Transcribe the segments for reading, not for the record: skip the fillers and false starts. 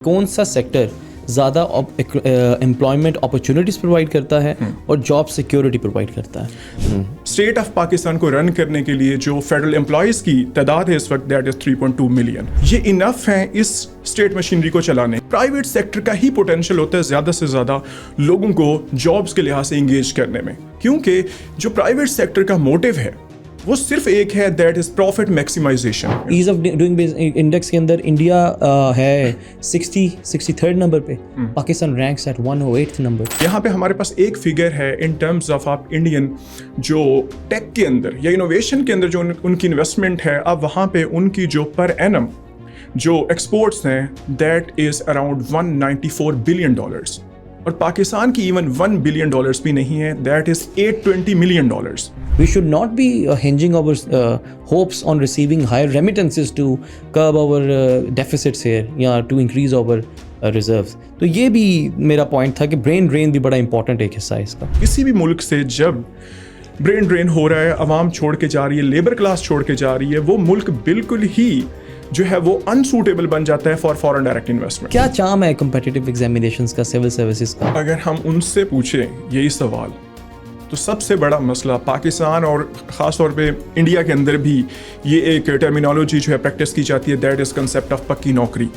کون سا سیکٹر زیادہ امپلائمنٹ اپرچونیٹیز پرووائڈ کرتا ہے اور جاب سیکیورٹی پرووائڈ کرتا ہے؟ اسٹیٹ آف پاکستان کو رن کرنے کے لیے جو فیڈرل امپلائیز کی تعداد ہے اس وقت دیٹ از 3.2 ملین. یہ انف ہیں اس اسٹیٹ مشینری کو چلانے. پرائیویٹ سیکٹر کا ہی پوٹینشیل ہوتا ہے زیادہ سے زیادہ لوگوں کو جابس کے لحاظ سے انگیج کرنے میں, کیونکہ جو پرائیویٹ سیکٹر کا موٹیو ہے وہ صرف ایک ہے, that is profit maximization. Ease of doing business index کے اندر انڈیا ہے 63rd نمبر پہ, Pakistan ranks at 108th number. یہاں پہ ہمارے پاس ایک فگر ہے ان ٹرمز آف آپ انڈین جو ٹیک کے اندر یا انوویشن کے اندر جو ان کی انویسٹمنٹ ہے, اب وہاں پہ ان کی جو پر اینم جو ایکسپورٹس ہیں دیٹ از اراؤنڈ $194 بلین, اور پاکستان کی ایون $1 بلین بھی نہیں ہے, that is $820 million. We should not be hinging our hopes on receiving higher remittances to curb our deficits here, یا to increase our reserves. تو یہ بھی میرا پوائنٹ تھا کہ برین ڈرین بھی بڑا امپورٹنٹ ایک حصہ ہے اس کا. کسی بھی ملک سے جب برین ڈرین ہو رہا ہے, عوام چھوڑ کے جا رہی ہے, لیبر کلاس چھوڑ کے جا رہی ہے, وہ ملک بالکل ہی جو ہے وہ انسوٹیبل بن جاتا ہے فار فارن ڈائریکٹ انویسٹمنٹ. کیا چام ہے کمپیٹیٹیو ایگزامینیشنز کا, سول سروسز کا؟ اگر ہم ان سے پوچھیں یہی سوال تو سب سے بڑا مسئلہ پاکستان اور خاص طور پہ انڈیا کے اندر بھی یہ ایک ٹرمینالوجی جو ہے پریکٹس کی جاتی ہے, دیٹ از کنسیپٹ آف پکی نوکری.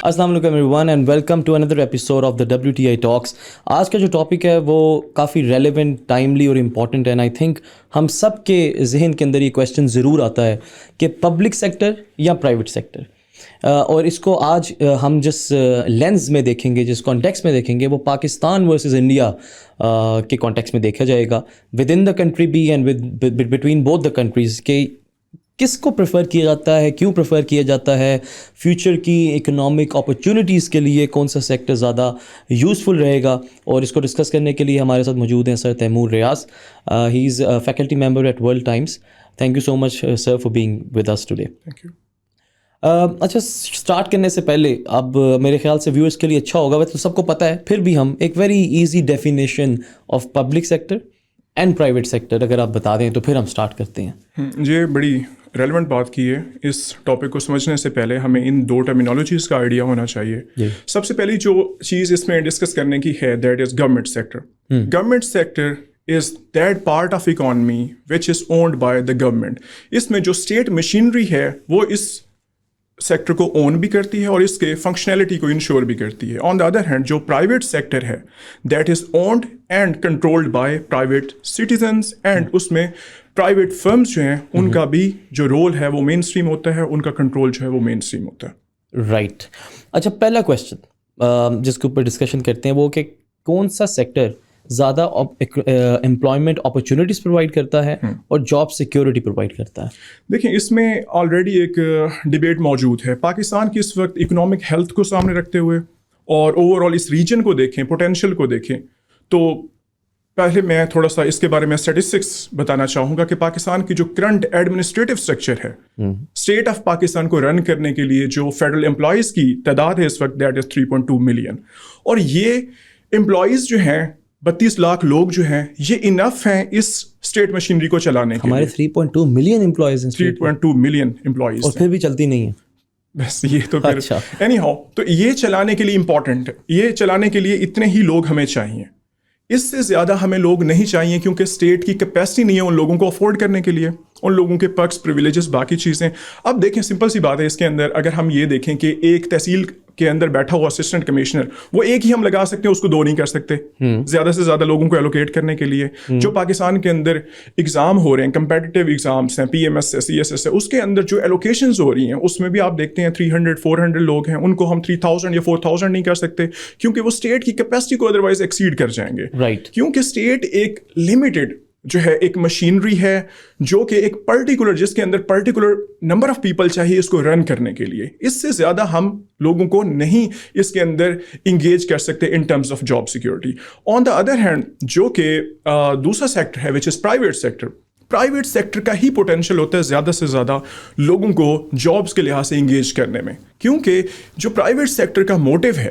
السلام علیکم everyone and welcome to another episode of the WTI talks. آج کا جو ٹاپک ہے وہ کافی ریلیونٹ, ٹائملی اور امپورٹنٹ ہے, اینڈ آئی تھنک ہم سب کے ذہن کے اندر یہ کویشچن ضرور آتا ہے کہ پبلک سیکٹر یا پرائیویٹ سیکٹر, اور اس کو آج ہم جس لینز میں دیکھیں گے, جس کانٹیکس میں دیکھیں گے, وہ پاکستان ورسز انڈیا کے کانٹیکس میں دیکھا جائے گا, ود ان دا کنٹری بھی and between both the countries, کہ کس کو پریفر کیا جاتا ہے, کیوں پریفر کیا جاتا ہے, فیوچر کی اکنامک اپرچونیٹیز کے لیے کون سا سیکٹر زیادہ یوزفل رہے گا. اور اس کو ڈسکس کرنے کے لیے ہمارے ساتھ موجود ہیں sir Taimur Riaz. He is faculty member at World Times. Thank you so much sir for being with us today. Thank you. اچھا, اسٹارٹ کرنے سے پہلے اب میرے خیال سے ویورس کے لیے اچھا ہوگا, ویسے تو سب کو پتہ ہے, پھر بھی ہم ایک very easy definition of public sector and private sector اگر آپ بتا دیں تو پھر ہم اسٹارٹ کرتے ہیں. یہ بڑی ریلیونٹ بات کی ہے. اس ٹاپک کو سمجھنے سے پہلے ہمیں ان دو ٹرمینالوجیز کا آئیڈیا ہونا چاہیے. سب سے پہلی جو چیز اس میں ڈسکس کرنے کی ہے that is government sector. Government sector is that part of economy which is owned by the government. اس میں جو اسٹیٹ مشینری ہے وہ اس سیکٹر کو اون بھی کرتی ہے اور اس کے فنکشنلٹی کو انشور بھی کرتی ہے. آن دا ادر ہینڈ جو پرائیویٹ سیکٹر ہے that is owned and controlled by private citizens, and اس میں پرائیویٹ فرمز جو ہیں ان کا بھی جو رول ہے وہ مین اسٹریم ہوتا ہے, ان کا کنٹرول جو ہے وہ مین اسٹریم ہوتا ہے. رائٹ. اچھا, پہلا کویشچن جس کے اوپر ڈسکشن کرتے ہیں وہ کہ کون سا سیکٹر زیادہ امپلائمنٹ اپرچونیٹیز پرووائڈ کرتا ہے اور جاب سیکیورٹی پرووائڈ کرتا ہے؟ دیکھیں, اس میں آلریڈی ایک ڈبیٹ موجود ہے. پاکستان کی اس وقت اکنامک ہیلتھ کو سامنے رکھتے ہوئے اور اوور آل اس ریجن کو دیکھیں, پوٹینشیل کو دیکھیں, تو پہلے میں تھوڑا سا اس کے بارے میں اسٹیٹسٹکس بتانا چاہوں گا کہ پاکستان کی جو کرنٹ ایڈمنسٹریٹو اسٹرکچر ہے, اسٹیٹ آف پاکستان کو رن کرنے کے لیے جو فیڈرل امپلائیز کی تعداد ہے اس وقت دیٹ از 3.2 ملین, اور یہ امپلائیز جو ہیں 32 لاکھ لوگ جو ہیں یہ انف ہیں اس اسٹیٹ مشینری کو چلانے کے. ہمارے 3.2 ملین امپلائیز ہیں, 3.2 ملین امپلائیز, اور پھر بھی چلتی نہیں ہے بس. یہ تو پھر اینی ہاؤ, تو یہ چلانے کے لیے امپورٹنٹ ہے, یہ چلانے کے لیے اتنے ہی لوگ ہمیں چاہیے, اس سے زیادہ ہمیں لوگ نہیں چاہیے, کیونکہ اسٹیٹ کی کیپیسٹی نہیں ہے ان لوگوں کو افورڈ کرنے کے لیے, ان لوگوں کے پرکس, پریویلیجز, باقی چیزیں. اب دیکھیں, سمپل سی بات ہے اس کے اندر, اگر ہم یہ دیکھیں کہ ایک تحصیل کے اندر بیٹھا ہوا اسسٹنٹ کمشنر, وہ ایک ہی ہم لگا سکتے ہیں, اس کو 2 نہیں کر سکتے زیادہ سے زیادہ لوگوں کو ایلوکیٹ کرنے کے لیے. جو پاکستان کے اندر ایگزام ہو رہے ہیں, کمپیٹیٹیو ایگزامس ہیں, PMS ہے, CS ہے, اس کے اندر جو ایلوکیشنز ہو رہی ہیں اس میں بھی آپ دیکھتے ہیں 300-400 لوگ ہیں, ان کو ہم 3000 یا 4000 نہیں کر سکتے, کیونکہ وہ اسٹیٹ کی کیپیسٹی کو ادروائز ایکسیڈ کر جائیں گے. رائٹ. کیونکہ اسٹیٹ ایک لمیٹڈ جو ہے ایک مشینری ہے جو کہ ایک پرٹیکولر, جس کے اندر پرٹیکولر نمبر آف پیپل چاہیے اس کو رن کرنے کے لیے. اس سے زیادہ ہم لوگوں کو نہیں اس کے اندر انگیج کر سکتے in terms of job security. On the other hand جو کہ دوسرا سیکٹر ہے which is private sector, private sector کا ہی پوٹینشیل ہوتا ہے زیادہ سے زیادہ لوگوں کو جابس کے لحاظ سے انگیج کرنے میں, کیونکہ جو پرائیویٹ سیکٹر کا موٹیو ہے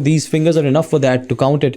these fingers are enough for that to count it,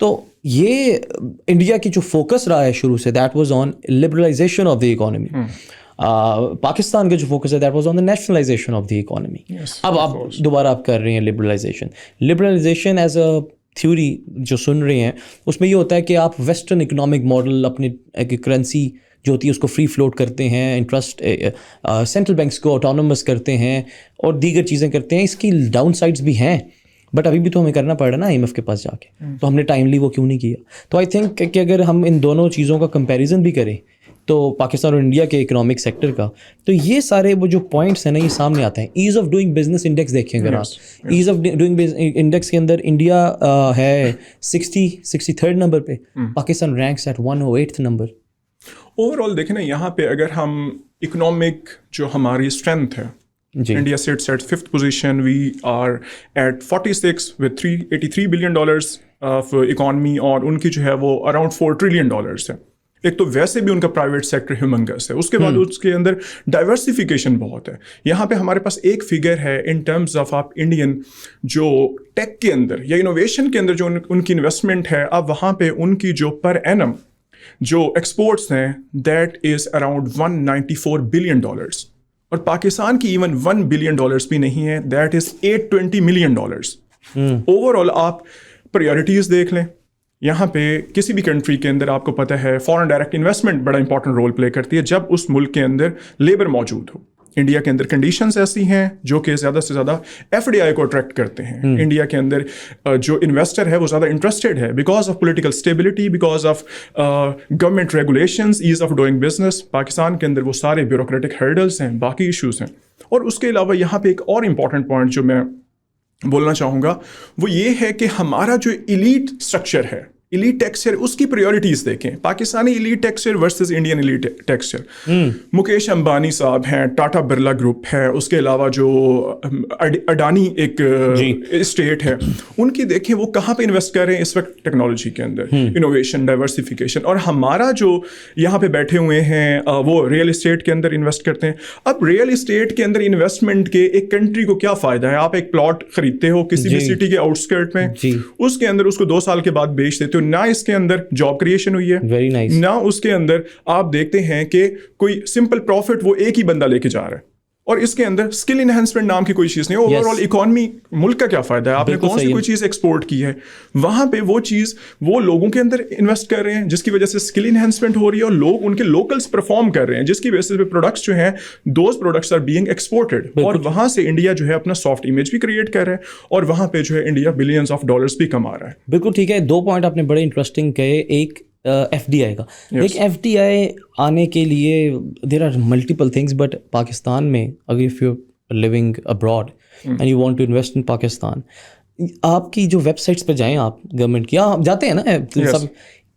تو یہ انڈیا کی جو فوکس رہا ہے شروع سے that was on liberalization of the economy. Pakistan کا جو فوکس ہے that was on the nationalization of the economy. اب آپ دوبارہ آپ کر رہے ہیں لبرلائزیشن ایز اے تھیوری جو سن رہے ہیں اس میں یہ ہوتا ہے کہ آپ ویسٹرن اکنامک ماڈل اپنے کرنسی جو ہوتی ہے اس کو فری فلوٹ کرتے ہیں, انٹرسٹ سینٹرل بینکس کو آٹونومس کرتے ہیں اور دیگر چیزیں کرتے ہیں. اس کی ڈاؤن سائڈس بھی ہیں بٹ ابھی بھی تو ہمیں کرنا پڑ رہا ہے نا IMF کے پاس جا کے, تو ہم نے ٹائملی وہ کیوں نہیں کیا. تو آئی تھنک کہ اگر ہم ان دونوں چیزوں کا کمپیریزن بھی کریں تو پاکستان اور انڈیا کے اکنامک سیکٹر کا, تو یہ سارے وہ جو پوائنٹس ہیں نا یہ سامنے آتے ہیں. As of doing business index دیکھیں اگر آپ ایز آف ڈوئنگ انڈیکس کے اندر انڈیا ہے 63rd نمبر پہ, Pakistan ranks at 108th number. Overall دیکھیں نا یہاں پہ اگر ہم اکنامک جو ہماری اسٹرینتھ ہے, India sits at 5th position, we are at 46 with $383 billion of economy, اور ان کی جو ہے وہ اراؤنڈ $4 trillion ہے. ایک تو ویسے بھی ان کا پرائیویٹ سیکٹر ہیومنگس ہے, اس کے بعد اس کے اندر ڈائیورسیفیکیشن بہت ہے. یہاں پہ ہمارے پاس ایک فگر ہے ان ٹرمز آف آپ انڈین جو ٹیک کے اندر یا انوویشن کے اندر جو ان کی انویسٹمنٹ ہے, اب وہاں پہ ان کی جو پر اینم جو ایکسپورٹس ہیں دیٹ از اراؤنڈ $194 billion, اور پاکستان کی ایون $1 billion بھی نہیں ہے, that is $820 million. Over all آپ پریورٹیز دیکھ لیں, یہاں پہ کسی بھی کنٹری کے اندر آپ کو پتہ ہے فارن ڈائریکٹ انویسٹمنٹ بڑا امپورٹنٹ رول پلے کرتی ہے جب اس ملک کے اندر لیبر موجود ہو. انڈیا کے اندر کنڈیشنز ایسی ہیں جو کہ زیادہ سے زیادہ FDI کو اٹریکٹ کرتے ہیں. انڈیا کے اندر جو انویسٹر ہے وہ زیادہ انٹرسٹیڈ ہے because of political stability, because of government regulations, as of doing business. Pakistan کے اندر وہ سارے بیوروکریٹک ہرڈلس ہیں, باقی ایشوز ہیں. اور اس کے علاوہ یہاں پہ ایک اور امپورٹنٹ پوائنٹ جو میں بولنا چاہوں گا وہ یہ ہے کہ ہمارا جو ایلیٹ اسٹرکچر ہے, ایلیٹ ٹیکسچر, اس کی پریورٹیز دیکھیں. Pakistani elite texture versus Indian elite texture. Mukesh Ambani صاحب ہیں, ٹاٹا برلا گروپ ہے, اس کے علاوہ جو اڈانی ایک اسٹیٹ ہے, ان کی دیکھیں وہ کہاں پہ انویسٹ کر رہے ہیں اس وقت ٹیکنالوجی کے اندر, انوویشن, ڈائیورسیفیکیشن. اور ہمارا جو یہاں پہ بیٹھے ہوئے ہیں وہ ریئل اسٹیٹ کے اندر انویسٹ کرتے ہیں. اب ریئل اسٹیٹ کے اندر انویسٹمنٹ کے ایک کنٹری کو کیا فائدہ ہے؟ آپ ایک پلاٹ خریدتے ہو کسی بھی سٹی کے آؤٹ اسکرٹ میں, اس کے اندر اس کو 2 سال کے بعد بیچ دیتے ہو. نہ اس کے اندر جاب کریشن ہوئی ہے, نہ اس کے اندر آپ دیکھتے ہیں کہ کوئی سمپل پروفٹ وہ ایک ہی بندہ لے کے جا رہا ہے, اور اس کے اندر اسکل انہینسمنٹ نام کی کوئی چیز نہیں. اوور آل اکانومی ملک کا کیا فائدہ ہے؟ آپ نے کون سی کوئی چیز ایکسپورٹ کی ہے, وہاں پہ وہ چیز وہ لوگوں کے اندر انویسٹ کر رہے ہیں جس کی وجہ سے اسکل انہینسمنٹ ہو رہی ہے, اور لوگ ان کے لوکلس پرفارم کر رہے ہیں جس کی بیسس پہ پروڈکٹس جو ہیں those products are being exported, اور وہاں سے انڈیا جو ہے اپنا سافٹ امیج بھی کریٹ کر رہا ہے, اور وہاں پہ جو ہے انڈیا بلینز آف ڈالرس بھی کما رہا ہے. بالکل ٹھیک ہے. 2 پوائنٹ آپ نے بڑے انٹرسٹنگ کہے. ایک FDI کا, ایک FDI آنے کے لیے there are multiple things, but Pakistan میں اگر if you living abroad and you want to invest in Pakistan, آپ کی جو ویب سائٹس پہ جائیں, آپ گورنمنٹ کی آپ جاتے ہیں نا سب,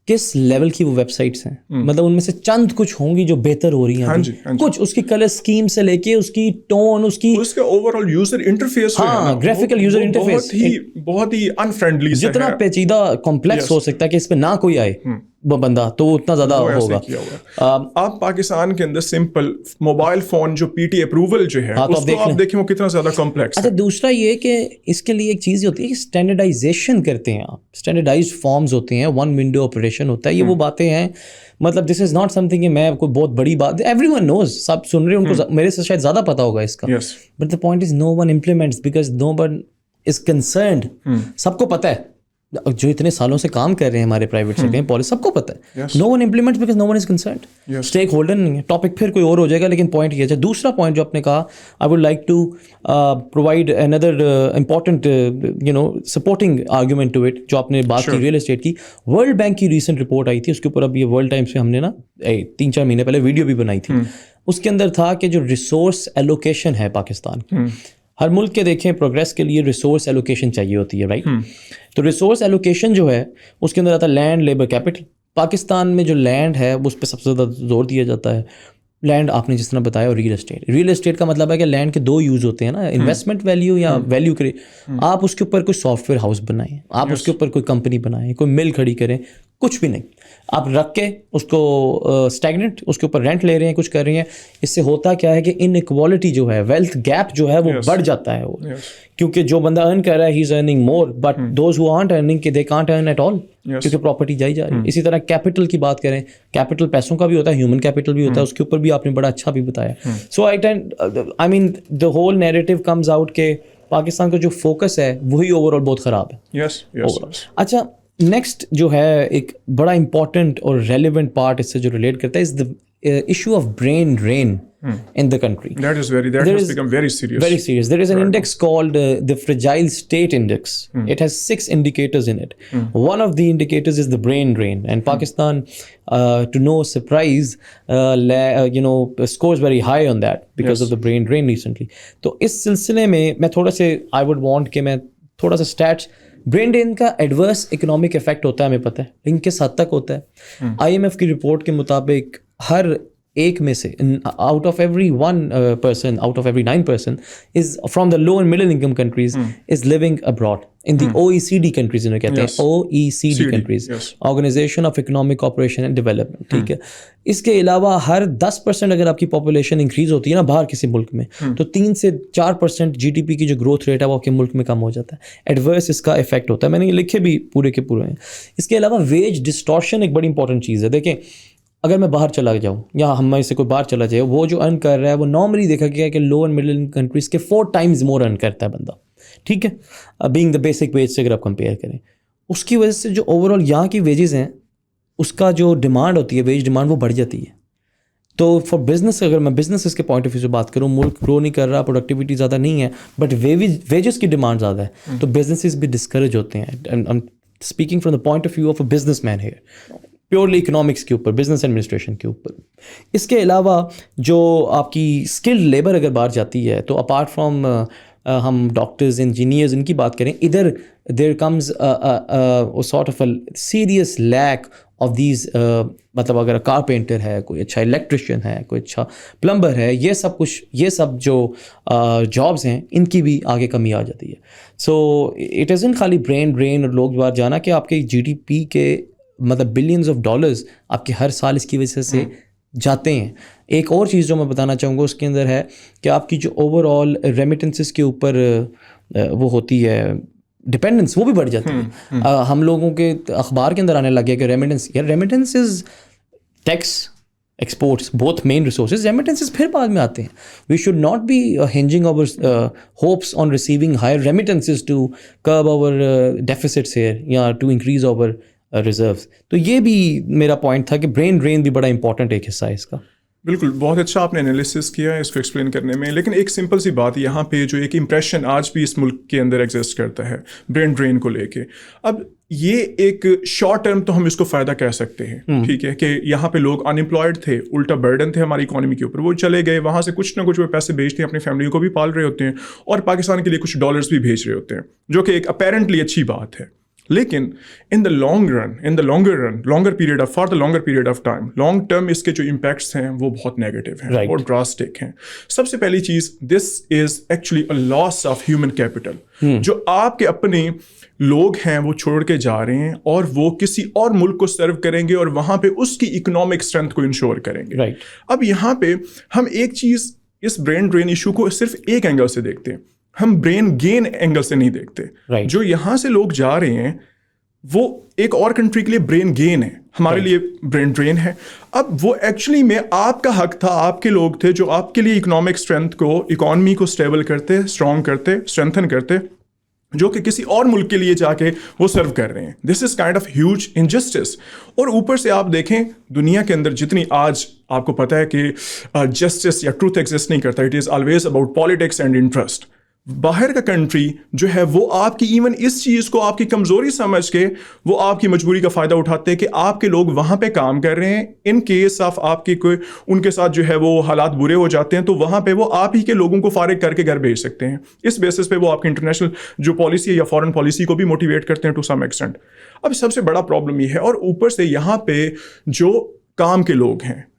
کس لیول کی وہ ویب سائٹس ہیں, مطلب ان میں سے چند کچھ ہوں گی جو بہتر ہو رہی ہیں, کچھ اس کی کلر اسکیم سے لے کے اس کی ٹون, اس کا اوور آل یوزر انٹرفیس, ہاں گرافیکل یوزر انٹرفیس بہت ہی انفرینڈلی, جتنا پیچیدہ کمپلیکس ہو سکتا ہے کہ اس پہ نہ کوئی آئے وہ بندہ, تو اتنا زیادہ ہوگا. آپ پاکستان کے اندر سمپل موبائل فون جو PT اپروول جو ہے اس کو آپ دیکھیں وہ کتنا زیادہ کمپلیکس ہے. اچھا دوسرا یہ کہ اس کے لیے ایک چیز ہوتی ہے کہ اسٹینڈرڈائزیشن کرتے ہیں آپ, اسٹینڈرڈائزڈ فارمز ہوتے ہیں, 1 ونڈو آپریشن ہوتا ہے. یہ وہ باتیں ہیں, مطلب this is not some thing کہ میں کوئی بہت بڑی بات, ایوری ون نوز, سب سن رہے ہیں, ان کو میرے سے شاید زیادہ پتا ہوگا اس کا, but the point is no one implements because no one is concerned. سب کو پتہ ہے جو اتنے سالوں سے کام کر رہے ہیں ہمارے پرائیویٹ سیکٹر میں, پالیسی سب کو پتہ ہے. No one implements because no one is concerned. Stakeholder نہیں ہے. ٹاپک پھر کوئی اور ہو جائے گا, لیکن پوائنٹ یہ ہے. دوسرا پوائنٹ جو آپ نے کہا, I would like to provide another important supporting argument to it, جو آپ نے بات کی ریئل اسٹیٹ کی. ورلڈ بینک کی ریسنٹ رپورٹ آئی تھی, اس کے اوپر اب یہ ورلڈ ٹائمس پہ ہم نے نا 3-4 مہینے پہلے ویڈیو بھی بنائی تھی. اس کے اندر تھا کہ جو ریسورس ایلوکیشن ہے پاکستان کی, ہر ملک کے دیکھیں پروگریس کے لیے ریسورس ایلوکیشن چاہیے ہوتی ہے, رائٹ. تو ریسورس ایلوکیشن جو ہے اس کے اندر آتا ہے لینڈ, لیبر, کیپٹل. پاکستان میں جو لینڈ ہے اس پہ سب سے زیادہ زور دیا جاتا ہے. لینڈ آپ نے جس طرح بتایا, اور ریئل اسٹیٹ. ریئل اسٹیٹ کا مطلب ہے کہ لینڈ کے 2 یوز ہوتے ہیں نا, انویسٹمنٹ ویلیو یا ویلیو کرے. آپ اس کے اوپر کوئی سافٹ ویئر ہاؤس بنائیں, آپ اس کے اوپر کوئی کمپنی بنائیں, کوئی مل کھڑی کریں, کچھ بھی نہیں. آپ رکھ کے اس کو اسٹیگنٹ اس کے اوپر رینٹ لے رہے ہیں, کچھ کر رہے ہیں. اس سے ہوتا کیا ہے کہ ان ایکوالٹی جو ہے, ویلتھ گیپ جو ہے وہ بڑھ جاتا ہے. وہ کیونکہ جو بندہ ارن کر رہا ہے he is earning more, but those who aren't earning they can't earn at all, کیونکہ پراپرٹی جا رہی ہے. اسی طرح کیپٹل کی بات کریں, کیپٹل پیسوں کا بھی ہوتا ہے, ہیومن کیپٹل بھی ہوتا ہے, اس کے اوپر بھی آپ نے بڑا اچھا بھی بتایا. So I mean the whole narrative comes out کہ پاکستان کا جو فوکس ہے وہی اوور آل بہت خراب ہے. اچھا, نیکسٹ جو ہے ایک بڑا امپورٹنٹ اور ریلیونٹ پارٹ اس سے جو ریلیٹ کرتا ہے, از دا issue of brain drain in the country. That has become very serious. Very serious. There is an index called the Fragile State Index. It has 6 indicators in it. One of the indicators is the brain drain. And Pakistan, to no surprise, scores very high on that because of the brain drain recently. تو اس سلسلے میں میں تھوڑا سے I would want کہ میں تھوڑا سا stats. برین ڈرین کا ایڈورس اکنامک افیکٹ ہوتا ہے, ہمیں پتہ ہے, لیکن کس حد تک ہوتا ہے. آئی ایم ایف کی رپورٹ کے مطابق ہر ایک میں سے out of every 1 person out of every 9 person is from the low and middle income countries is living abroad in the OECD countries. انہیں کہتے ہیں OECD countries, organisation of economic cooperation and development. ٹھیک ہے, اس کے علاوہ ہر 10% اگر آپ کی پاپولیشن انکریز ہوتی ہے نا باہر کسی ملک میں, تو 3 سے 4% GDP کی جو گروتھ ریٹ ہے وہ آپ کے ملک میں کم ہو جاتا ہے. ایڈورس اس کا افیکٹ ہوتا ہے. میں نے یہ لکھے بھی پورے کے پورے ہیں. اس کے علاوہ ویج ڈسٹورشن ایک بڑی انپورٹنٹ چیز ہے. دیکھیں, اگر میں باہر چلا جاؤں یا ہم میں سے کوئی باہر چلا جائے, وہ جو ارن کر رہا ہے وہ نارملی دیکھا گیا ہے کہ لو اینڈ مڈل انکم کنٹریز کے 4 times مور ارن کرتا ہے بندہ. ٹھیک ہے, بینگ دا بیسک ویج سے اگر آپ کمپیئر کریں, اس کی وجہ سے جو اوور آل یہاں کی ویجز ہیں اس کا جو ڈیمانڈ ہوتی ہے, ویج ڈیمانڈ, وہ بڑھ جاتی ہے. تو فار بزنس, اگر میں بزنس کے پوائنٹ آف ویو سے بات کروں, ملک گرو نہیں کر رہا, پروڈکٹیوٹی زیادہ نہیں ہے, بٹ ویجز کی ڈیمانڈ زیادہ ہے, تو بزنسز بھی ڈسکریج ہوتے ہیں. I'm speaking from the point of view of a businessman here. Purely economics کے اوپر, بزنس ایڈمنسٹریشن کے اوپر. اس کے علاوہ جو آپ کی اسکلڈ لیبر اگر باہر جاتی ہے, تو اپارٹ فرام ہم ڈاکٹرز, انجینئرز, ان کی بات کریں, ادھر there comes sort of a serious lack of these. مطلب اگر کارپینٹر ہے, کوئی اچھا الیکٹریشین ہے, کوئی اچھا پلمبر ہے, یہ سب جو جابس ہیں ان کی بھی آگے کمی آ جاتی ہے. سو اٹ ازنٹ خالی برین ڈرین اور لوگ باہر جانا کہ آپ کے GDP کے مطلب بلینز آف ڈالرز آپ کے ہر سال اس کی وجہ سے جاتے ہیں. ایک اور چیز جو میں بتانا چاہوں گا اس کے اندر ہے کہ آپ کی جو اوور آل ریمیٹنسز کے اوپر وہ ہوتی ہے ڈپینڈنس, وہ بھی بڑھ جاتی ہے. ہم لوگوں کے اخبار کے اندر آنے لگ گیا کہ remittance is tax, exports, both main resources. Remittances پھر بعد میں آتے ہیں. We should not be hanging our hopes on receiving higher remittances to curb our deficits here یا ٹو انکریز آور ریزروز. تو یہ بھی میرا پوائنٹ تھا کہ برین ڈرین بھی بڑا امپورٹنٹ ایک حصہ ہے اس کا. بالکل, بہت اچھا آپ نے انالیسس کیا ہے اس کو ایکسپلین کرنے میں. لیکن ایک سمپل سی بات یہاں پہ جو ایک امپریشن آج بھی اس ملک کے اندر ایگزسٹ کرتا ہے برین ڈرین کو لے کے. اب یہ ایک شارٹ ٹرم تو ہم اس کو فائدہ کہہ سکتے ہیں, ٹھیک ہے, کہ یہاں پہ لوگ انمپلائڈ تھے, الٹا برڈن تھے ہماری اکانومی کے اوپر, وہ چلے گئے, وہاں سے کچھ نہ کچھ وہ پیسے بھیجتے ہیں, اپنی فیملیوں کو بھی پال رہے ہوتے ہیں, اور پاکستان کے لیے کچھ ڈالرز بھی بھیج رہے ہوتے ہیں, جو کہ ایک اپیرنٹلی اچھی بات ہے. لیکن in the longer period of time, long term اس کے جو امپیکٹس ہیں وہ بہت نیگیٹو ہیں اور ڈراسٹک ہیں. سب سے پہلی چیز, this is actually a loss of human capital. جو آپ کے اپنے لوگ ہیں وہ چھوڑ کے جا رہے ہیں, اور وہ کسی اور ملک کو سرو کریں گے, اور وہاں پہ اس کی اکنامک اسٹرینتھ کو انشور کریں گے. اب یہاں پہ ہم ایک چیز اس برین ڈرین ایشو کو صرف ایک اینگل سے دیکھتے ہیں, ہم برین گین اینگل سے نہیں دیکھتے. جو یہاں سے لوگ جا رہے ہیں وہ ایک اور کنٹری کے لیے برین گین ہے, ہمارے لیے برین ڈرین ہے. اب وہ ایکچولی میں آپ کا حق تھا, آپ کے لوگ تھے جو آپ کے لیے اکنامک اسٹرینتھ کو, اکانومی کو اسٹیبل کرتے, اسٹرانگ کرتے, اسٹرینتھن کرتے, جو کہ کسی اور ملک کے لیے جا کے وہ سرو کر رہے ہیں. This is kind of huge injustice. اور اوپر سے آپ دیکھیں دنیا کے اندر جتنی آج آپ کو پتہ ہے کہ جسٹس یا ٹروتھ ایگزسٹ نہیں کرتا, it is always about politics and interest. باہر کا کنٹری جو ہے وہ آپ کی ایون اس چیز کو آپ کی کمزوری سمجھ کے وہ آپ کی مجبوری کا فائدہ اٹھاتے ہیں کہ آپ کے لوگ وہاں پہ کام کر رہے ہیں. ان کیس آف آپ کی کوئی ان کے ساتھ جو ہے وہ حالات برے ہو جاتے ہیں, تو وہاں پہ وہ آپ ہی کے لوگوں کو فارغ کر کے گھر بھیج سکتے ہیں. اس بیسس پہ وہ آپ کی انٹرنیشنل جو پالیسی ہے یا فارن پالیسی کو بھی موٹیویٹ کرتے ہیں ٹو سم ایکسٹینٹ. اب سب سے بڑا پرابلم یہ ہے, اور اوپر سے یہاں پہ جو کام کے لوگ ہیں,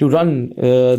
to run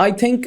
I think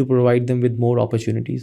to provide them with more opportunities.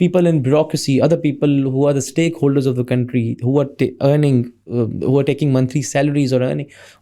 people in bureaucracy, other people who are the stakeholders of the country, who are taking monthly salaries or earning,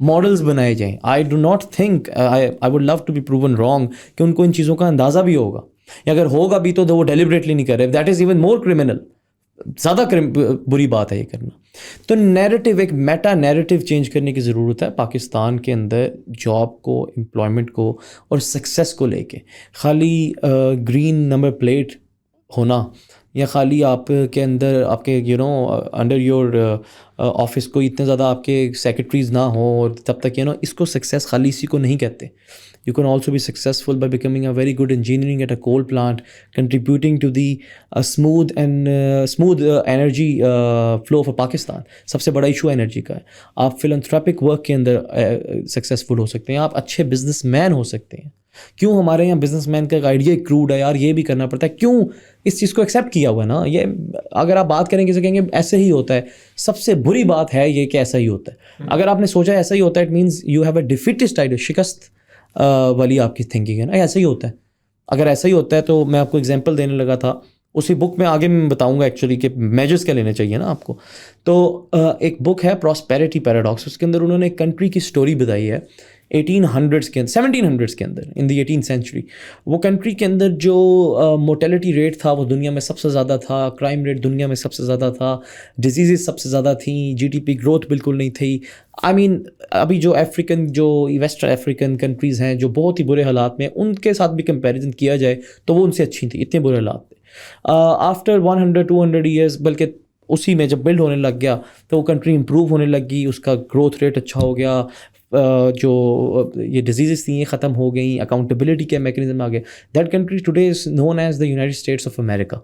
models بنائے جائیں. I do not think I would love to be proven wrong کہ ان کو ان چیزوں کا اندازہ بھی ہوگا, یا اگر ہوگا بھی تو وہ ڈیلیبریٹلی نہیں کر رہے. That is even more criminal, زیادہ بری بات ہے یہ کرنا. تو نیریٹو, ایک میٹا نیریٹو چینج کرنے کی ضرورت ہے پاکستان کے اندر جاب کو, امپلائمنٹ کو اور سکسیس کو لے کے. خالی گرین نمبر پلیٹ ہونا یا خالی آپ کے اندر آپ کے انڈر یور آفس کو اتنے زیادہ آپ کے سیکرٹریز نہ ہوں, اور تب تک اس کو سکسیس خالی اسی کو نہیں کہتے. You can also be successful by becoming a very good engineering at a coal plant, contributing to the smooth energy flow for Pakistan. سب سے بڑا ایشو انرجی کا ہے. آپ philanthropic work کے اندر سکسیزفل ہو سکتے ہیں, آپ اچھے بزنس مین ہو سکتے ہیں. کیوں ہمارے یہاں بزنس مین کا ایک آئیڈیا کروڈ ہے یار, یہ بھی کرنا پڑتا ہے. کیوں اس چیز کو ایکسیپٹ کیا ہوا ہے نا. یہ اگر آپ بات کریں کسی کہیں گے ایسے ہی ہوتا ہے, سب سے بری بات ہے یہ کہ ایسا ہی ہوتا ہے. اگر آپ نے سوچا ایسا ہی ہوتا ہے, it means you have a defeatist idea, شکست والی آپ کی تھنکنگ ہے نا. ایسا ہی ہوتا ہے. اگر ایسا ہی ہوتا ہے تو میں آپ کو ایگزامپل دینے لگا تھا اسی بک میں, آگے میں بتاؤں گا ایکچولی کہ میجرس کیا لینے چاہیے نا آپ کو. تو ایک بک ہے پراسپیرٹی پیراڈاکس, اس کے اندر انہوں نے ایک کنٹری کی اسٹوری بتائی ہے 1800s کے اندر, 1700s کے اندر, ان دی 18th سینچری. وہ کنٹری کے اندر جو مورٹیلٹی ریٹ تھا وہ دنیا میں سب سے زیادہ تھا, کرائم ریٹ دنیا میں سب سے زیادہ تھا, ڈیزیزز سب سے زیادہ تھیں, جی ڈی پی گروتھ بالکل نہیں تھی. آئی مین ابھی جو ویسٹ افریقن کنٹریز ہیں جو بہت ہی برے حالات میں, ان کے ساتھ بھی کمپیریزن کیا جائے تو وہ ان سے اچھی تھیں, اتنے برے حالات تھے. آفٹر 100-200 ایئرس, بلکہ اسی میں جب بلڈ ہونے لگ گیا تو وہ کنٹری امپروو ہونے لگی, اس کا گروتھ ریٹ اچھا ہو گیا, جو یہ ڈیزیزز تھیں یہ ختم ہو گئیں, اکاؤنٹیبلٹی کے میکنزم آ گئے. That country today is known as the United States of America.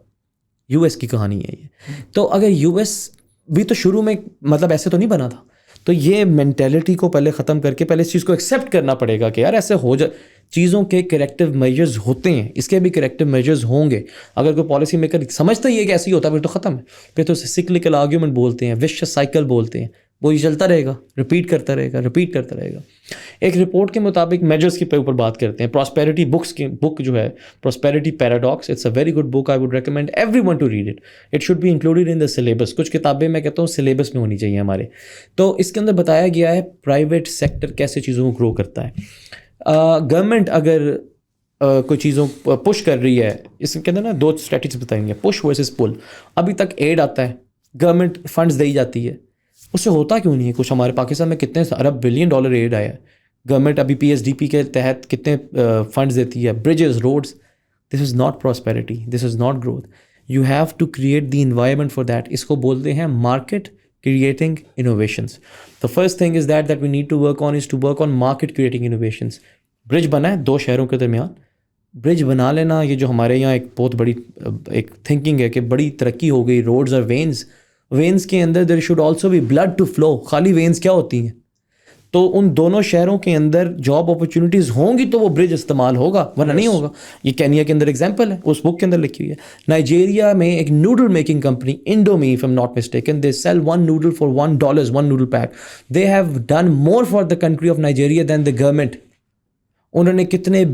U S کی کہانی ہے یہ. تو اگر یو ایس بھی تو شروع میں مطلب ایسے تو نہیں بنا تھا, تو یہ مینٹیلٹی کو پہلے ختم کر کے پہلے اس چیز کو ایکسیپٹ کرنا پڑے گا کہ یار ایسے ہو جائے. چیزوں کے کریکٹیو میجرز ہوتے ہیں, اس کے بھی کریکٹیو میجرز ہوں گے. اگر کوئی پالیسی میکر سمجھتا ہی ہے کہ ایسے ہی ہوتا ہے پھر تو ختم ہے, پھر تو اسے سکلکل آرگیومنٹ بولتے ہیں, وش سائیکل بولتے ہیں, وہ یہ چلتا رہے گا, ریپیٹ کرتا رہے گا. ایک رپورٹ کے مطابق میجرز کے اوپر بات کرتے ہیں. پراسپیرٹی بک جو ہے prosperity paradox, it's a very good book, I would recommend everyone to read it. It should be included in the syllabus. کچھ کتابیں میں کہتا ہوں سلیبس میں ہونی چاہیے ہمارے. تو اس کے اندر بتایا گیا ہے پرائیویٹ سیکٹر کیسے چیزوں کو گرو کرتا ہے. گورنمنٹ اگر کوئی چیزوں پش کر رہی ہے, اس کے اندر نا دو اسٹریٹجیز بتائیں گے, پش ورسز پل. ابھی تک ایڈ آتا ہے, گورنمنٹ فنڈز دی جاتی ہے, اس سے ہوتا کیوں نہیں ہے کچھ. ہمارے پاکستان میں کتنے ارب بلین ڈالر ایڈ آیا ہے. گورنمنٹ ابھی پی ایس ڈی پی کے تحت کتنے فنڈز دیتی ہے, bridges, roads. This is not prosperity, this is not growth. You have to create the environment for that. اس کو بولتے ہیں market creating innovations. The first thing is that we need to work on market creating innovations. برج بنا ہے دو شہروں کے درمیان, برج بنا لینا. یہ جو ہمارے یہاں ایک بہت بڑی ایک تھنکنگ ہے کہ بڑی ترقی ہو گئی, روڈز اور وینز کے اندر there should also be blood to flow. خالی وینز کیا ہوتی ہیں؟ تو ان دونوں شہروں کے اندر جاب اپرچونیٹیز ہوں گی تو وہ برج استعمال ہوگا, ورنہ نہیں ہوگا. یہ کینیا کے اندر ایگزامپل ہے, اس بک کے اندر لکھی ہوئی ہے. نائجیریا میں ایک noodle making company Indomie, if I'm not mistaken, they sell one noodle for $1, one noodle pack. They have done more for the country of Nigeria than the government. انہوں نے کتنے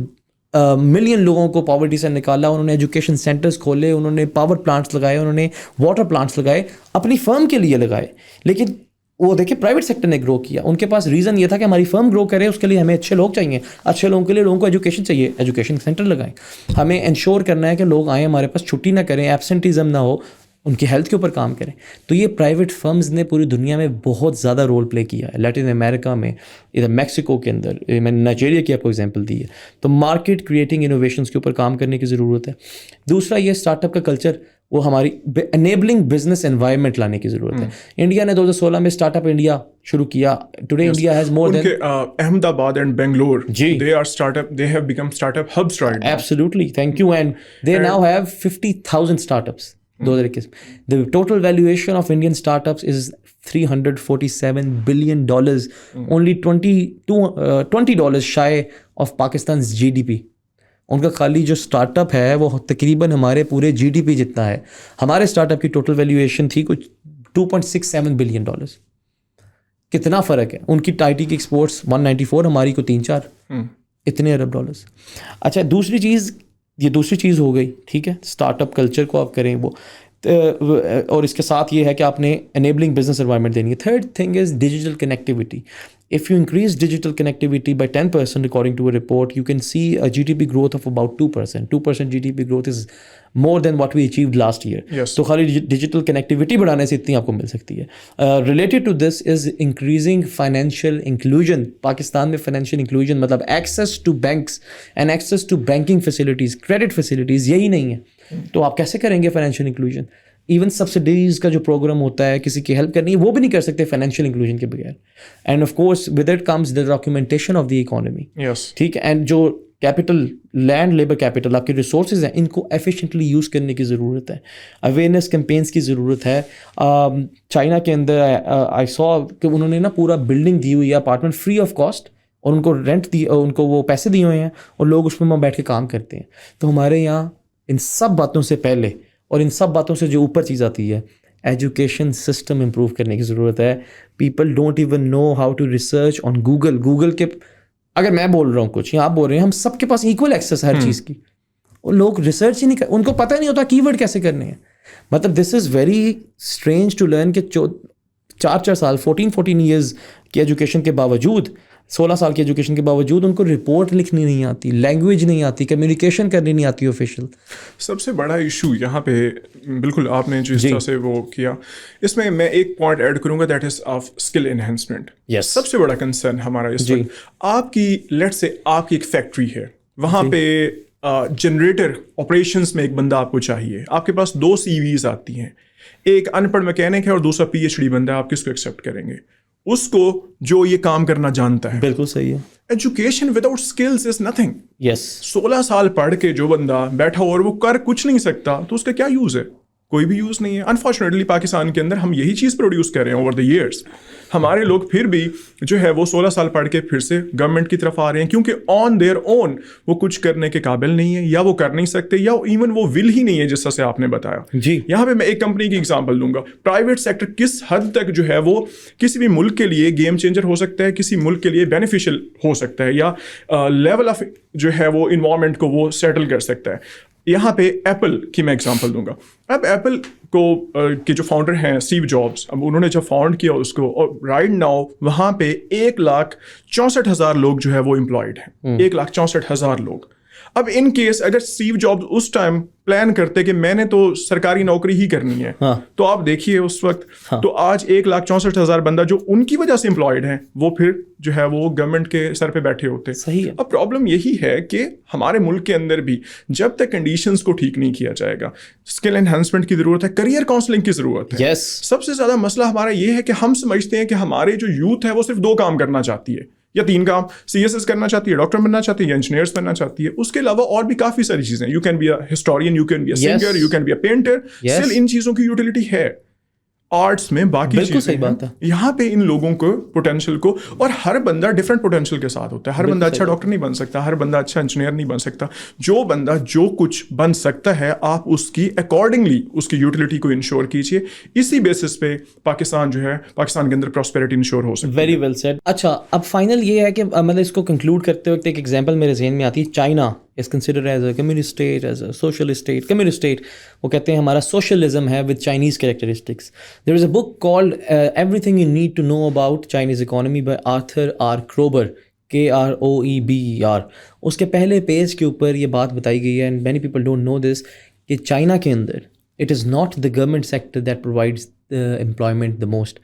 ملین لوگوں کو پاورٹی سے نکالا, انہوں نے ایجوکیشن سینٹرز کھولے, انہوں نے پاور پلانٹس لگائے, انہوں نے واٹر پلانٹس لگائے, اپنی فرم کے لیے لگائے. لیکن وہ دیکھیں پرائیویٹ سیکٹر نے گرو کیا. ان کے پاس ریزن یہ تھا کہ ہماری فرم گرو کرے, اس کے لیے ہمیں اچھے لوگ چاہیے, اچھے لوگوں کے لیے لوگوں کو ایجوکیشن چاہیے, ایجوکیشن سینٹر لگائیں. ہمیں انشور کرنا ہے کہ لوگ آئیں ہمارے پاس, چھٹی نہ کریں, ایبسنٹیزم نہ ہو, ان کی ہیلتھ کے اوپر کام کریں. تو یہ پرائیویٹ فرمز نے پوری دنیا میں بہت زیادہ رول پلے کیا ہے. لیٹن امریکہ میں, ادھر میکسیکو کے اندر, میں نے نائجیریا کی آپ کو ایگزامپل دی ہے. تو مارکیٹ کریٹنگ انوویشنس کے اوپر کام کرنے کی ضرورت ہے. دوسرا یہ اسٹارٹ اپ کا کلچر, وہ ہماری انیبلنگ بزنس انوائرمنٹ لانے کی ضرورت ہے. انڈیا نے 2016 میں اسٹارٹ اپ انڈیا شروع کیا. ٹوڈے انڈیا ہیز مور دین احمد آباد and Bangalore, they are startup, they have become startup hubs right now. Absolutely, thank you. And they now have 50,000 startups. The total valuation of Indian startups is $347 billion, only $20 shy of Pakistan's GDP. ان کا خالی جو start up ہے وہ تقریباً ہمارے پورے G D P جتنا ہے. ہمارے اسٹارٹ اپ کی ٹوٹل ویلیویشن تھی کچھ $2.67 بلین. کتنا فرق ہے. ان کی آئی ٹی کی ایکسپورٹس 194, ہماری کو 3-4, اتنے ارب ڈالرس. اچھا دوسری چیز, یہ دوسری چیز ہو گئی, ٹھیک ہے, اسٹارٹ اپ کلچر کو آپ کریں. وہ اور اس کے ساتھ یہ ہے کہ آپ نے enabling business environment دینی ہے. Third thing is digital connectivity. If you increase digital connectivity by 10% according to a report, you can see a GDP growth of about 2%. 2% GDP growth is more than what we achieved last year. Yes. تو خالی digital connectivity بڑھانے سے اتنی آپ کو مل سکتی ہے. Related to this is increasing financial inclusion. Pakistan میں financial inclusion مطلب access to banks and access to banking facilities, credit facilities یہی نہیں ہے. تو آپ کیسے کریں گے financial inclusion؟ ایون سبسڈیز کا جو پروگرام ہوتا ہے کسی کی ہیلپ کرنی ہے وہ بھی نہیں کر سکتے فائنینشیل انکلوژن کے بغیر. And of course with it comes the documentation of the economy. ٹھیک ہے. اینڈ جو کیپٹل لینڈ لیبر کیپٹل آپ کے ریسورسز ہیں ان کو ایفیشینٹلی یوز کرنے کی ضرورت ہے. اویئرنیس کیمپینس کی ضرورت ہے. چائنا کے اندر آئی سو کہ انہوں نے نا پورا بلڈنگ دی ہوئی ہے اپارٹمنٹ فری آف کاسٹ اور ان کو رینٹ دی ان کو وہ پیسے دیے ہوئے ہیں اور لوگ اس میں بیٹھ کے کام کرتے ہیں. تو ہمارے یہاں ان سب باتوں سے پہلے اور ان سب باتوں سے جو اوپر چیز آتی ہے ایجوکیشن سسٹم امپروو کرنے کی ضرورت ہے. People don't even know how to research on Google کے اگر میں بول رہا ہوں کچھ یا آپ بول رہے ہیں ہم سب کے پاس ایکول ایکسیس ہر چیز کی. اور لوگ ریسرچ ہی نہیں ان کو پتہ نہیں ہوتا کی ورڈ کیسے کرنے ہیں. مطلب this is very strange to learn کہ 4 سال 14 ایئرز کی ایجوکیشن کے باوجود 16 سال کی ایجوکیشن کے باوجود ان کو رپورٹ لکھنی نہیں آتی, لینگویج نہیں آتی, کمیونیکیشن کرنی نہیں آتی آفیشیل. سب سے بڑا ایشو یہاں پہ بالکل آپ نے جو اس طرح سے وہ کیا اس میں میں ایک پوائنٹ ایڈ کروں گا that is of skill enhancement. سب سے بڑا کنسرن ہمارا اس وقت آپ کی لیٹ سے آپ کی ایک فیکٹری ہے وہاں پہ جنریٹر آپریشنس میں ایک بندہ آپ کو چاہیے. آپ کے پاس 2 CVs آتی ہیں, ایک ان پڑھ میکینک ہے اور دوسرا PhD بندہ ہے. آپ کس کو ایکسیپٹ کریں گے؟ اس کو جو یہ کام کرنا جانتا ہے. بالکل صحیح ہے. Education without skills is nothing. Yes 16 سال پڑھ کے جو بندہ بیٹھا اور وہ کر کچھ نہیں سکتا تو اس کا کیا یوز ہے؟ کوئی بھی یوز نہیں ہے. انفارچونیٹلی پاکستان کے اندر ہم یہی چیز پروڈیوس کر رہے ہیں اوور دا ایئرس. ہمارے لوگ پھر بھی جو ہے وہ 16 سال پڑھ کے پھر سے گورنمنٹ کی طرف آ رہے ہیں کیونکہ آن دیئر اون وہ کچھ کرنے کے قابل نہیں ہے یا وہ کر نہیں سکتے یا ایون وہ ول ہی نہیں ہے جس طرح سے آپ نے بتایا. جی یہاں پہ میں ایک کمپنی کی ایگزامپل دوں گا. پرائیویٹ سیکٹر کس حد تک جو ہے وہ کسی بھی ملک کے لیے گیم چینجر ہو سکتا ہے, کسی ملک کے لیے بینیفیشیل ہو سکتا ہے یا لیول آف جو ہے وہ انوائرمنٹ کو وہ سیٹل کر سکتا ہے. یہاہاں پہ ایپل کی میں ایگزامپل دوں گا. اب ایپل کو کے جو فاؤنڈر ہیں اسٹیو جابس, اب انہوں نے جب فاؤنڈ کیا اس کو اور رائٹ ناؤ وہاں پہ 1,64,000 لوگ جو ہے وہ امپلائڈ ہیں. 1,64,000 لوگ. اب ان کیس اگر اسٹیو جابس اس ٹائم پلان کرتے کہ میں نے تو سرکاری نوکری ہی کرنی ہے تو آپ دیکھیے اس وقت تو آج 1,64,000 بندہ جو ان کی وجہ سے امپلائڈ ہیں وہ پھر جو ہے وہ گورنمنٹ کے سر پہ بیٹھے ہوتے. صحیح ہے. اب پرابلم یہی ہے کہ ہمارے ملک کے اندر بھی جب تک کنڈیشنز کو ٹھیک نہیں کیا جائے گا, اسکل انہینسمنٹ کی ضرورت ہے, کریئر کاؤنسلنگ کی ضرورت ہے. سب سے زیادہ مسئلہ ہمارا یہ ہے کہ ہم سمجھتے ہیں کہ ہمارے جو یوتھ ہے وہ صرف 2 کام کرنا چاہتی ہے یا 3 کام, CSS کرنا چاہتی ہے, ڈاکٹر بننا چاہتی ہے یا انجینئرس بننا چاہتی ہے. اس کے علاوہ اور بھی کافی ساری چیزیں, you can be a historian, you can be a singer, you can be a painter. Still ان چیزوں کی یوٹیلیٹی ہے آرٹس میں, باقی چیزیں یہاں پہ ان لوگوں کو پوٹینشیل کو, اور ہر بندہ ڈفرینٹ پوٹینشیل کے ساتھ ہوتا ہے. ہر بندہ اچھا ڈاکٹر نہیں بن سکتا, ہر بندہ اچھا انجینئر نہیں بن سکتا. جو بندہ جو کچھ بن سکتا ہے آپ اس کی اکارڈنگلی اس کی یوٹیلیٹی کو انشور کیجیے. اسی بیسس پہ پاکستان جو ہے پاکستان کے اندر پراسپیرٹی انشور ہو سکتی ہے. Very well said. اچھا اب فائنل یہ ہے کہ مطلب اس کو کنکلوڈ کرتے وقت ایک ایگزامپل میرے ذہن میں آتی ہے. China is considered as a communist state, as a socialist state, communist state. وہ کہتے ہیں ہمارا socialism ہے with Chinese characteristics. There is a book called Everything You Need to Know About Chinese Economy by Arthur R. Kroeber, Kroeber. اس کے پہلے page کے اوپر یہ بات بتائی گئی ہے, and many people don't know this, کہ چائنا کے اندر it is not the government sector that provides the employment the most.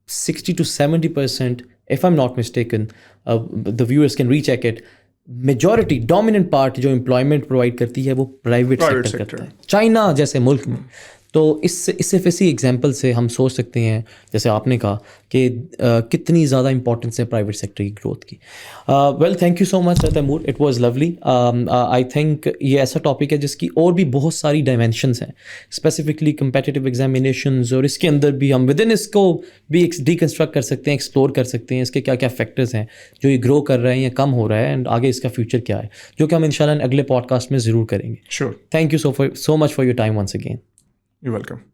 60 to 70%, if I'm not mistaken, the viewers can recheck it, majority dominant part جو employment provide کرتی ہے وہ private sector کرتا ہے China جیسے ملک میں. تو اس سے صرف اسی ایگزامپل سے ہم سوچ سکتے ہیں جیسے آپ نے کہا کہ کتنی زیادہ امپورٹنس ہے پرائیویٹ سیکٹر کی گروتھ کی. Well thank you so much Taimur, it was lovely. I think یہ ایسا ٹاپک ہے جس کی اور بھی بہت ساری ڈائمینشنس ہیں, اسپیسیفکلی کمپیٹیٹیو ایگزامینیشنز, اور اس کے اندر بھی ہم ود ان اس کو بھی ڈی کنسٹرکٹ کر سکتے ہیں, ایکسپلور کر سکتے ہیں اس کے کیا کیا فیکٹرز ہیں جو یہ گرو کر رہے ہیں یا کم ہو رہا ہے, اینڈ آگے اس کا فیوچر کیا ہے, جو کہ ہم ان شاء اللہ اگلے پوڈ کاسٹ میں ضرور کریں گے. Sure. Thank you so much for your time once again. You're welcome.